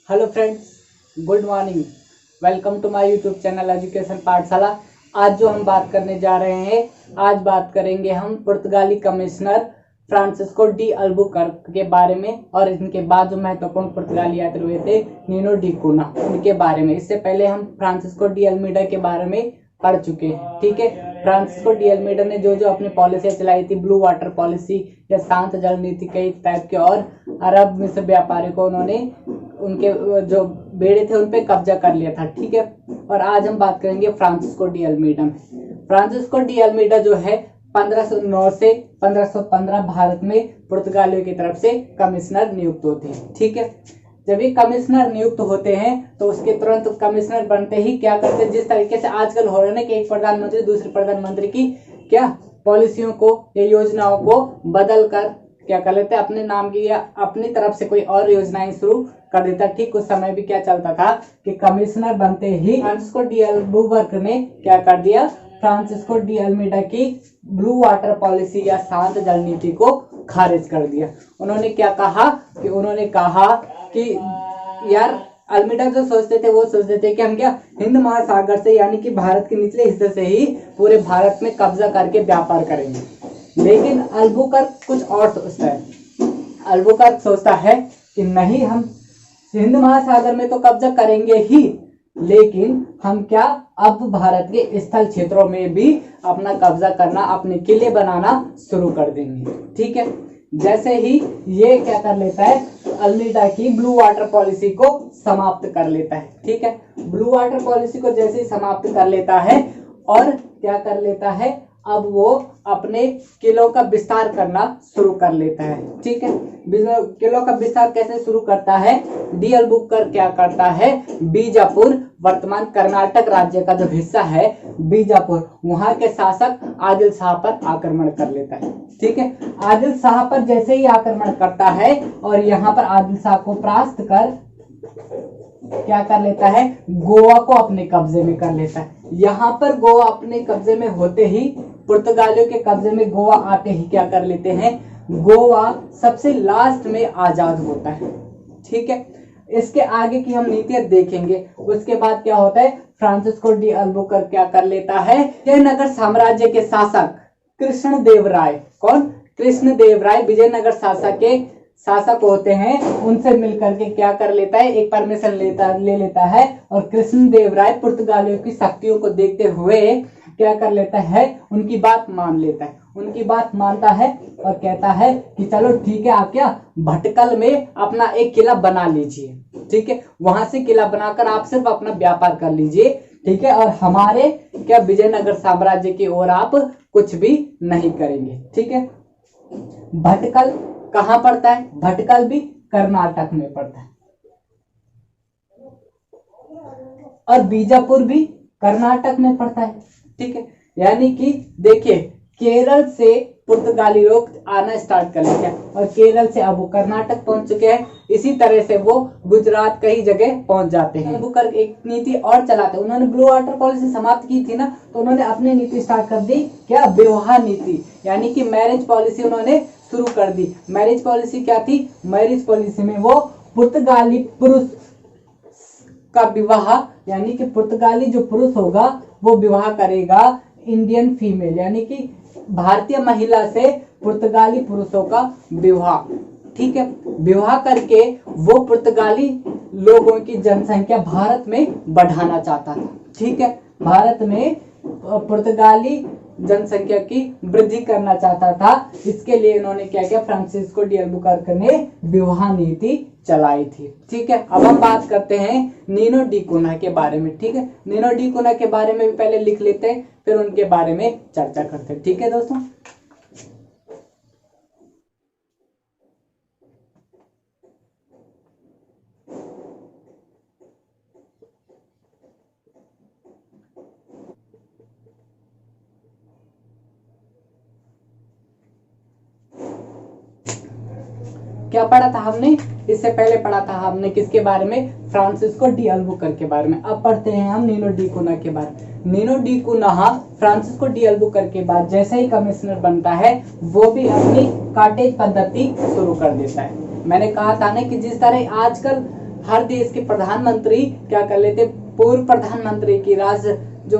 Hello friends, good morning. Welcome to my YouTube channel education Pathshala. आज जो हम बात करने जा रहे हैं, आज बात करेंगे हम पुर्तगाली कमिश्नर फ्रांसिस्को डी अल्बुकर्क के बारे में और इनके बाद जो महत्वपूर्ण पुर्तगाली यात्री हुए थे नीनो डी कूना, उनके बारे में। इससे पहले हम फ्रांसिस्को डी अल्मीडा के बारे में पढ़ चुके हैं। ठीक है, फ्रांसिस्को डी अल्मीडा ने जो जो अपनी पॉलिसियां चलाई थी, ब्लू वाटर पॉलिसी या शांत जल नीति, कई टाइप के, और अरब मिस्र व्यापारी को उन्होंने उनके जो बेड़े थे उन पे कब्जा कर लिया था। ठीक है, और आज हम बात करेंगे फ्रांसिस्को डी अल्मीडा में। फ्रांसिस्को डी अल्मीडा जो है 1509 से 1515 भारत में पुर्तगालियों की तरफ से कमिश्नर नियुक्त होते हैं। ठीक है, जब ये कमिश्नर नियुक्त होते हैं तो उसके तुरंत कमिश्नर बनते ही क्या करते हैं, जिस तरीके से आजकल हो रहा है ना कि एक प्रधानमंत्री दूसरे प्रधानमंत्री की क्या पॉलिसियों को या योजनाओं को बदल कर क्या कर लेते हैं, अपने नाम की या अपनी तरफ से कोई और योजनाएं शुरू कर देता। ठीक उस समय भी क्या चलता था कि कमिश्नर बनते ही फ्रांसिस्को डी अल्बुकर्क ने क्या कर दिया, फ्रांसिस्को डी अल्मीडा की ब्लू वाटर पॉलिसी या शांत जल नीति को खारिज कर दिया। उन्होंने क्या कहा कि यार अल्मीडा जो सोचते थे वो सोचते थे कि हम क्या हिंद महासागर से यानी कि भारत के निचले हिस्से से ही पूरे भारत में कब्जा करके व्यापार करेंगे। लेकिन अल्बुकर्क कुछ और सोचता है। अल्बुकर्क सोचता है कि नहीं, हम हिंद महासागर में तो कब्जा करेंगे ही, लेकिन हम क्या अब भारत के स्थल क्षेत्रों में भी अपना कब्जा करना, अपने किले बनाना शुरू कर देंगे। ठीक है, जैसे ही ये क्या कर लेता है, अल्मीडा की ब्लू वाटर पॉलिसी को समाप्त कर लेता है। ठीक है, ब्लू वाटर पॉलिसी को जैसे ही समाप्त कर लेता है और क्या कर लेता है, अब वो अपने किलों का विस्तार करना शुरू कर लेता है। ठीक है, किलों का विस्तार कैसे शुरू करता है, डी अल्बुकर्क क्या करता है, बीजापुर, वर्तमान कर्नाटक राज्य का जो हिस्सा है बीजापुर, वहां के शासक आदिल शाह पर आक्रमण कर लेता है। ठीक है, आदिल शाह पर जैसे ही आक्रमण करता है और यहाँ पर आदिल शाह को परास्त कर क्या कर लेता है, गोवा को अपने कब्जे में कर लेता है। यहाँ पर गोवा अपने कब्जे में होते ही, पुर्तगालियों के कब्जे में गोवा आते ही क्या कर लेते हैं, गोवा सबसे लास्ट में आजाद होता है। ठीक है, इसके आगे की हम नीतियां देखेंगे। उसके बाद क्या होता है, फ्रांसिस्को डी अल्बुकर्क क्या कर लेता है, विजयनगर साम्राज्य के शासक कृष्णदेवराय, कौन, कृष्णदेवराय विजयनगर शासक होते हैं, उनसे मिलकर के क्या कर लेता है, एक परमिशन ले लेता है और कृष्णदेवराय पुर्तगालियों की शक्तियों को देखते हुए क्या कर लेता है, उनकी बात मान लेता है। उनकी बात मानता है और कहता है कि चलो ठीक है, आप क्या भटकल में अपना एक किला बना लीजिए। ठीक है, वहां से किला बनाकर आप सिर्फ अपना व्यापार कर लीजिए। ठीक है, और हमारे क्या विजयनगर साम्राज्य की ओर आप कुछ भी नहीं करेंगे। ठीक है, भटकल कहाँ पड़ता है, भटकल भी कर्नाटक में पड़ता है और बीजापुर भी कर्नाटक में पड़ता है। ठीक है, यानी कि देखिए, केरल से पुर्तगाली लोग आना स्टार्ट कर लेते हैं और केरल से अब वो कर्नाटक पहुंच चुके हैं। इसी तरह से वो गुजरात कई जगह पहुंच जाते हैं। अल्बुकर्क एक नीति और चलाते हैं। उन्होंने ब्लू वाटर पॉलिसी समाप्त की थी ना, तो उन्होंने अपनी नीति स्टार्ट कर दी, क्या, विवाह नीति, यानी कि मैरिज पॉलिसी उन्होंने शुरू कर दी। मैरिज पॉलिसी क्या थी, मैरिज पॉलिसी में वो पुर्तगाली पुरुष का विवाह, यानी कि पुर्तगाली जो पुरुष होगा वो विवाह करेगा इंडियन फीमेल, यानी कि भारतीय महिला से पुर्तगाली पुरुषों का विवाह। ठीक है, विवाह करके वो पुर्तगाली लोगों की जनसंख्या भारत में बढ़ाना चाहता था। ठीक है, भारत में पुर्तगाली जनसंख्या की वृद्धि करना चाहता था। इसके लिए इन्होंने क्या किया, फ्रांसिस्को डी अल्बुकर्क ने विवाह नीति चलाई थी। ठीक है, अब हम बात करते हैं नीनो डी कूना के बारे में। ठीक है, नीनो डी कूना के बारे में भी पहले लिख लेते हैं, फिर उनके बारे में चर्चा करते हैं। ठीक है दोस्तों, क्या पढ़ा था हमने, इससे पहले पढ़ा था हमने किसके बारे में, फ्रांसिस्को डी अल्बुकर्क के बारे में। अब पढ़ते हैं हम नीनो डी कूना के बारे में। नीनो डी कूना फ्रांसिस्को डी अल्बुकर्क के बाद जैसे ही कमिश्नर बनता है, वो भी अपनी काटेज पद्धति शुरू कर देता है। मैंने कहा था ना कि जिस तरह आजकल हर देश के प्रधानमंत्री क्या कर लेते, पूर्व प्रधानमंत्री की जो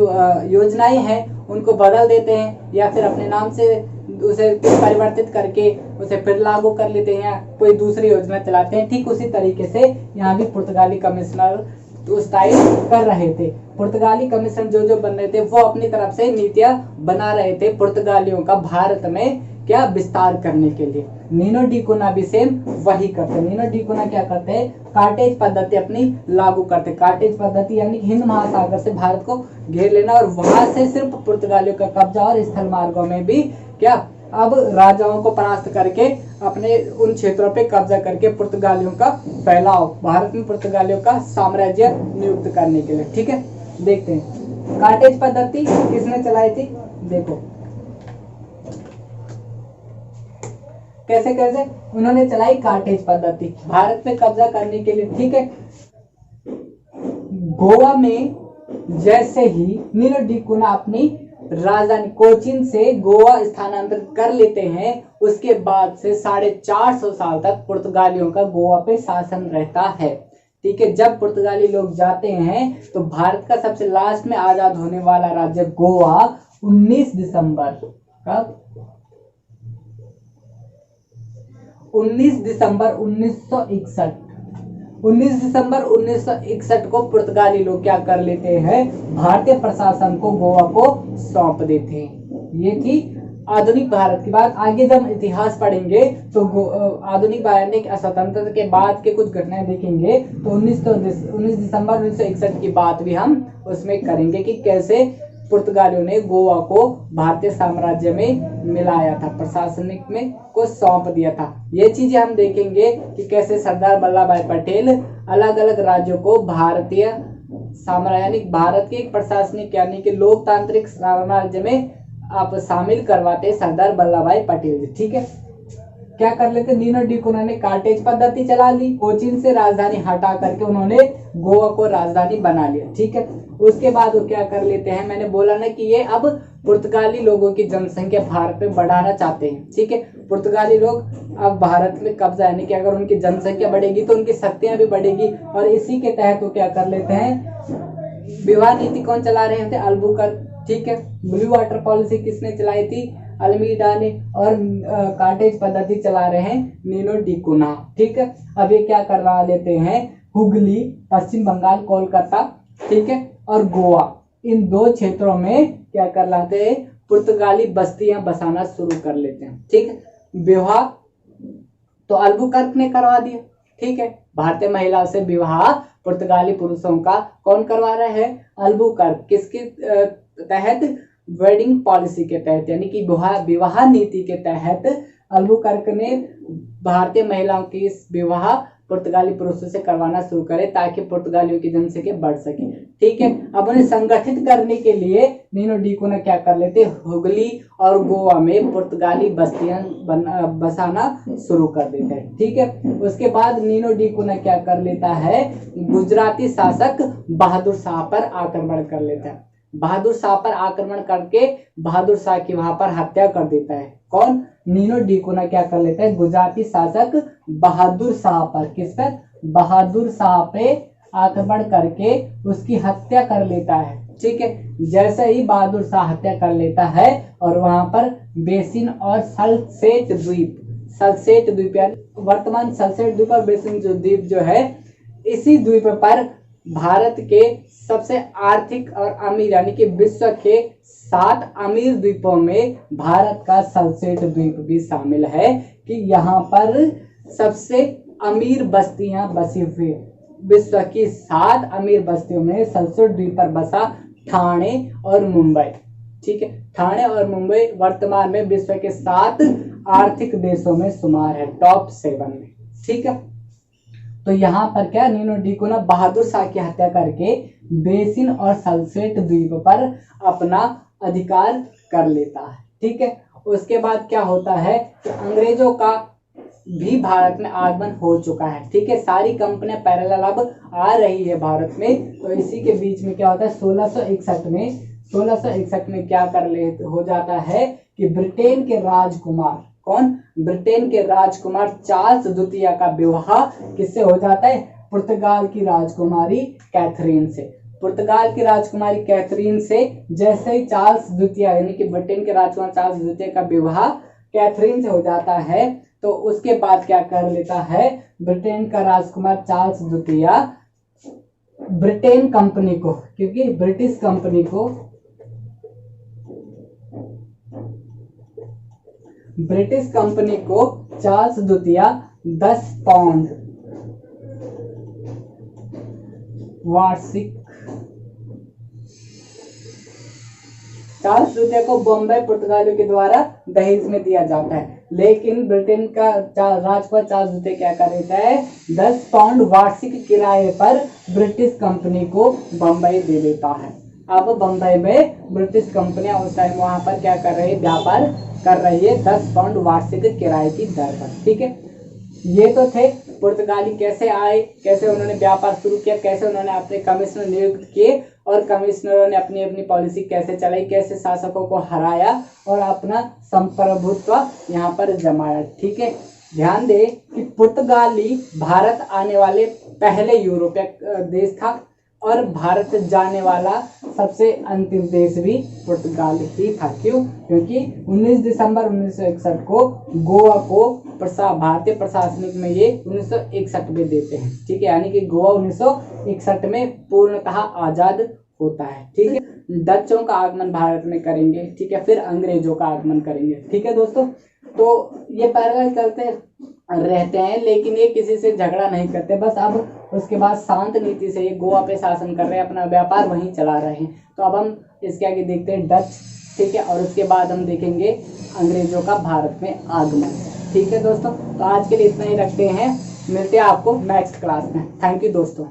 योजनाएं हैं उनको बदल देते हैं या फिर अपने नाम से उसे परिवर्तित करके उसे फिर लागू कर लेते हैं, कोई दूसरी योजना चलाते हैं। ठीक उसी तरीके से यहाँ भी पुर्तगाली कमिश्नर उस टाइम कर रहे थे। पुर्तगाली कमीशन जो बन रहे थे वो अपनी तरफ से नीतियां बना रहे थे पुर्तगालियों का भारत में क्या विस्तार करने के लिए। नीनो डी कुना भी सेम वही करते। नीनो डी कुना क्या करते हैं, कार्टेज पद्धति अपनी लागू करते। कार्टेज पद्धति यानी हिंद महासागर से भारत को घेर लेना और वहां से सिर्फ पुर्तगालियों का कब्जा और स्थल मार्गों में भी क्या अब राजाओं को परास्त करके अपने उन क्षेत्रों पे कब्जा करके पुर्तगालियों का फैलाव, भारत में पुर्तगालियों का साम्राज्य नियुक्त करने के लिए। ठीक है, देखते हैं कार्टेज पद्धति किसने चलाई थी। देखो कैसे कैसे उन्होंने चलाई कार्टेज पद्धति भारत पे कब्जा करने के लिए। ठीक है, गोवा में जैसे ही नीनो डी कुना अपनी राजधानी कोचीन से गोवा स्थानांतरित कर लेते हैं, उसके बाद से 450 साल तक पुर्तगालियों का गोवा पे शासन रहता है। ठीक है, जब पुर्तगाली लोग जाते हैं तो भारत का सबसे लास्ट में आजाद होने वाला राज्य गोवा 19 दिसंबर कब 19 दिसंबर 1961 19 दिसंबर 1961 को पुर्तगाली लोग क्या कर लेते हैं, भारतीय प्रशासन को गोवा को सौंप देते हैं। ये थी आधुनिक भारत की बात। आगे जब इतिहास पढ़ेंगे तो आधुनिक भारत में स्वतंत्रता के बाद के कुछ घटनाएं देखेंगे तो 19 दिसंबर 1961 की बात भी हम उसमें करेंगे कि कैसे पुर्तगालियों ने गोवा को भारतीय साम्राज्य में मिलाया था, प्रशासनिक में को सौंप दिया था। ये चीजें हम देखेंगे कि कैसे सरदार वल्लभ भाई पटेल अलग अलग राज्यों को भारतीय साम्राज्य यानी भारत के एक प्रशासनिक यानी कि लोकतांत्रिक साम्राज्य में आप शामिल करवाते सरदार वल्लभ भाई पटेल जी। ठीक है, क्या कर लेते, नीनो डी कुना ने कार्टेज पद्धति चला ली, कोचीन से राजधानी हटा करके उन्होंने गोवा को राजधानी बना लिया। ठीक है, उसके बाद वो क्या कर लेते हैं, मैंने बोला ना कि ये अब पुर्तगाली लोगों की जनसंख्या भारत में बढ़ाना चाहते हैं। ठीक है, पुर्तगाली लोग अब भारत में कब्जा यानी कि अगर उनकी जनसंख्या बढ़ेगी तो उनकी शक्तियां भी बढ़ेगी और इसी के तहत वो क्या कर लेते हैं, विवाह नीति कौन चला रहे थे, अल्बुकर्क। ठीक है, ब्लू वाटर पॉलिसी किसने चलाई थी, अल्मीडा ने, और कार्टेज पद्धति चला रहे हैं नीनो डी कुना। ठीक है, अब ये क्या करवा लेते हैं, हुगली, पश्चिम बंगाल, कोलकाता, ठीक है, और गोवा, इन 2 क्षेत्रों में क्या कर लाते हैं, पुर्तगाली बस्तियां बसाना शुरू कर लेते हैं। ठीक है, विवाह तो अल्बुकर्क ने करवा दिया। ठीक है, भारतीय महिलाओं से विवाह पुर्तगाली पुरुषों का कौन करवा रहे हैं, अल्बुकर्क। किसके तहत, वेडिंग पॉलिसी के तहत यानी कि विवाह नीति के तहत अल्बुकर्क ने भारतीय महिलाओं की विवाह पुर्तगाली पुरुषों से करवाना शुरू करे ताकि पुर्तगालियों की जनसंख्या बढ़ सके। ठीक है, अब उन्हें संगठित करने के लिए नीनो डी कुना क्या कर लेते, हुगली और गोवा में पुर्तगाली बस्तियां बसाना शुरू कर देते हैं। ठीक है, उसके बाद नीनो डी कुना क्या कर लेता है, गुजराती शासक बहादुर शाह पर आक्रमण कर लेता है। बहादुर शाह पर आक्रमण करके बहादुर शाह की वहां पर हत्या कर देता है। कौन, नीनो डी कुना क्या कर लेता है, गुजराती शासक बहादुर शाह पर, किस पर, बहादुर शाह पे आक्रमण करके उसकी हत्या कर लेता है। ठीक है, जैसे ही बहादुर शाह हत्या कर लेता है और वहां पर बेसिन और सल्सेट द्वीप यानी वर्तमान सल्सेट द्वीप और बेसिन द्वीप जो है, इसी द्वीप पर भारत के सबसे आर्थिक और अमीर यानी कि विश्व के 7 अमीर द्वीपों में भारत का सल्सेट द्वीप भी शामिल है कि यहाँ पर सबसे अमीर बस्तियां बसी हुई। विश्व की 7 अमीर बस्तियों में सल्सेट द्वीप पर बसा ठाणे और मुंबई। ठीक है, ठाणे और मुंबई वर्तमान में विश्व के 7 आर्थिक देशों में शुमार है, टॉप 7 में। ठीक है, तो यहाँ पर क्या, नीनो डी कुना बहादुर शाह की हत्या करके बेसिन और सल्सेट द्वीप पर अपना अधिकार कर लेता है। ठीक है, उसके बाद क्या होता है कि अंग्रेजों का भी भारत में आगमन हो चुका है। ठीक है, सारी कंपनियां पैरेलल अब आ रही है भारत में। तो इसी के बीच में क्या होता है, 1661 में क्या कर ले हो जाता है कि ब्रिटेन के राजकुमार, कौन, ब्रिटेन के राजकुमार चार्ल्स द्वितीय का विवाह किससे हो जाता है, पुर्तगाल की राजकुमारी कैथरीन से। पुर्तगाल की राजकुमारी कैथरीन से जैसे ही चार्ल्स द्वितीय यानी कि ब्रिटेन के राजकुमार चार्ल्स द्वितीय का विवाह कैथरीन से हो जाता है, तो उसके बाद क्या कर लेता है ब्रिटेन का राजकुमार चार्ल्स द्वितीय ब्रिटेन कंपनी को, क्योंकि ब्रिटिश कंपनी को चार्ल्स द्वितीय 10 पाउंड वार्षिक, चार्ल्स द्वितीय को बॉम्बे पुर्तगालियों के द्वारा दहेज में दिया जाता है, लेकिन ब्रिटेन का राजकुमार चार्ल्स द्वितीय क्या कर देता है 10 पाउंड वार्षिक किराए पर ब्रिटिश कंपनी को बम्बई दे देता है। अब बम्बई में ब्रिटिश कंपनियां उस टाइम वहां पर क्या कर रही है, व्यापार कर रही है 10 पाउंड वार्षिक किराए की दर पर। ठीक है, ये तो थे पुर्तगाली कैसे आए, कैसे उन्होंने व्यापार शुरू किया, कैसे उन्होंने अपने कमिश्नर नियुक्त किए और कमिश्नरों ने अपनी अपनी पॉलिसी कैसे चलाई, कैसे शासकों को हराया और अपना संप्रभुत्व यहाँ पर जमाया। ठीक है, ध्यान दे कि पुर्तगाली भारत आने वाले पहले यूरोपीय देश था और भारत जाने वाला सबसे अंतिम देश भी पुर्तगाल ही था। क्यों? क्योंकि 19 दिसंबर 1961 को गोवा को भारतीय प्रशासनिक में ये 1961 में देते हैं। ठीक है, यानी कि गोवा 1961 में पूर्णतः आजाद होता है। ठीक है, डचों का आगमन भारत में करेंगे। ठीक है, फिर अंग्रेजों का आगमन करेंगे। ठीक है दोस्तों, तो ये पैरवाई करते रहते हैं लेकिन ये किसी से झगड़ा नहीं करते, बस अब उसके बाद शांत नीति से ये गोवा पे शासन कर रहे हैं, अपना व्यापार वहीं चला रहे हैं। तो अब हम इसके आगे देखते हैं डच। ठीक है, और उसके बाद हम देखेंगे अंग्रेजों का भारत में आगमन। ठीक है दोस्तों, तो आज के लिए इतना ही रखते हैं, मिलते हैं आपको नेक्स्ट क्लास में। थैंक यू दोस्तों।